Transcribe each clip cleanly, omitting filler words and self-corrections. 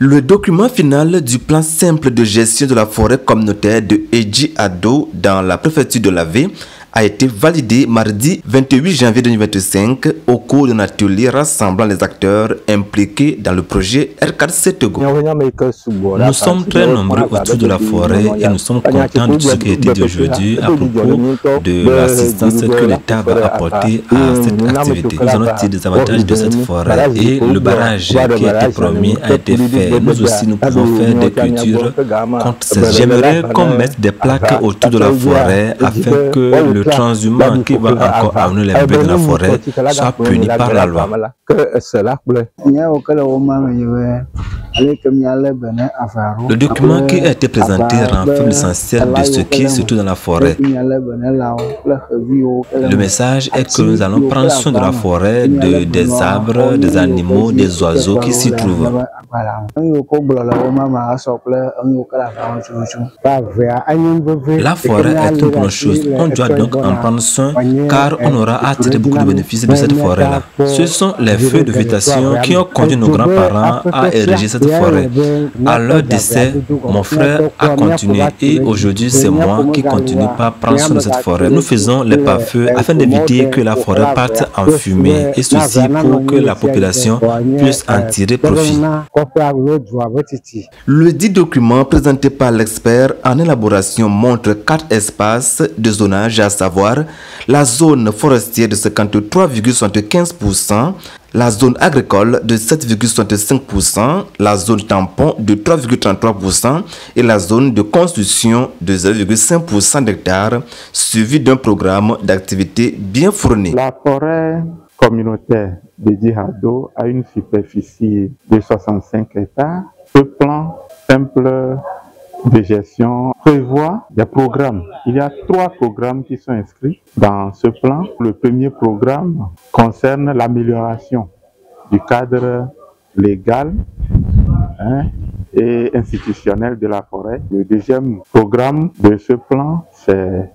Le document final du plan simple de gestion de la forêt communautaire de Edji-Ado dans la préfecture de l'Avé a été validé mardi 28 janvier 2025 au cours d'un atelier rassemblant les acteurs impliqués dans le projet R4C Togo. Nous sommes très nombreux autour de la forêt et nous sommes contents de ce qui a été dit aujourd'hui à propos de l'assistance que l'État va apporter à cette activité. Nous allons tirer des avantages de cette forêt et le barrage qui a été promis a été fait. Nous aussi, nous pouvons faire des cultures contre ces. J'aimerais qu'on mette des plaques autour de la forêt afin que le transhumant qui va encore amener les bêtes dans la forêt soit puni par la loi. Le document qui a été présenté renferme l'essentiel de ce qui se trouve dans la forêt. Le message est que nous allons prendre soin de la forêt, des arbres, des animaux, des oiseaux qui s'y trouvent. La forêt est une bonne chose. On doit donc en prendre soin car on aura à tirer beaucoup de bénéfices de cette forêt-là. Ce sont les feux de végétation qui ont conduit nos grands-parents à ériger cette forêt. À leur décès, mon frère a continué et aujourd'hui c'est moi qui continue par prendre soin de cette forêt. Nous faisons les pare-feux afin d'éviter que la forêt parte en fumée et ceci pour que la population puisse en tirer profit. Le dit document présenté par l'expert en élaboration montre 4 espaces de zonage, à savoir la zone forestière de 53,75%, la zone agricole de 7,65%, la zone tampon de 3,33% et la zone de construction de 0,5% d'hectares, suivi d'un programme d'activité bien fourni. La forêt communautaire d'Edji-Ado a une superficie de 65 hectares. Ce plan simple de gestion prévoit des programmes. Il y a 3 programmes qui sont inscrits dans ce plan. Le premier programme concerne l'amélioration du cadre légal et institutionnel de la forêt. Le deuxième programme de ce plan, c'est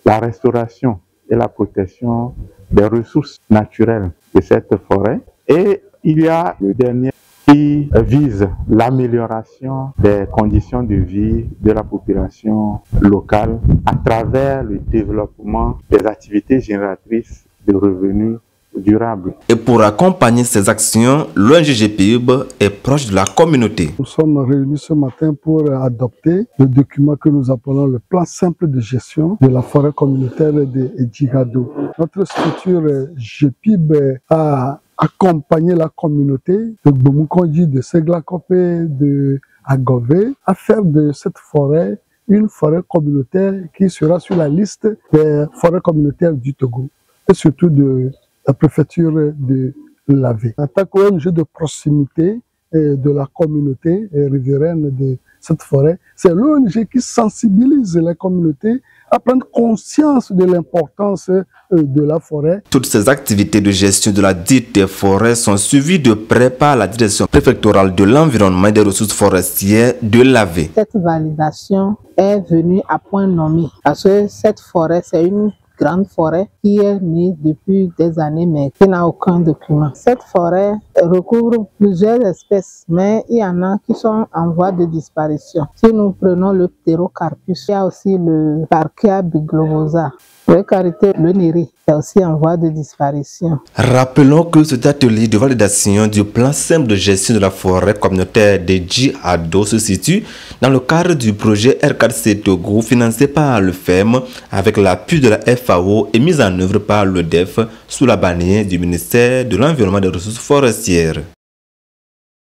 la restauration et la protection des ressources naturelles de cette forêt. Et il y a le dernier qui vise l'amélioration des conditions de vie de la population locale à travers le développement des activités génératrices de revenus durables. Et pour accompagner ces actions, l'ONG GPIB est proche de la communauté. Nous sommes réunis ce matin pour adopter le document que nous appelons le plan simple de gestion de la forêt communautaire de Edji-Ado. Notre structure GPIB a accompagner la communauté de Bomukonji, de Seglakopé, de Agové, à faire de cette forêt une forêt communautaire qui sera sur la liste des forêts communautaires du Togo et surtout de la préfecture de l'Avé. En tant qu'ONG de proximité de la communauté riveraine de cette forêt, c'est l'ONG qui sensibilise les communautés à prendre conscience de l'importance de la forêt. Toutes ces activités de gestion de la dite forêt sont suivies de près par la direction préfectorale de l'environnement et des ressources forestières de l'Avé. Cette validation est venue à point nommé parce que cette forêt, c'est une grande forêt qui est née depuis des années mais qui n'a aucun document. Cette forêt recouvre plusieurs espèces mais il y en a qui sont en voie de disparition. Si nous prenons le Pterocarpus, il y a aussi le Parkia biglobosa. Le Carité, le Neri, est aussi en voie de disparition. Rappelons que cet atelier de validation du plan simple de gestion de la forêt communautaire d'Edji-Ado se situe dans le cadre du projet R4C Togo financé par le FEM avec l'appui de la FAO et mis en œuvre par l'EDEF sous la bannière du ministère de l'Environnement et des Ressources forestières.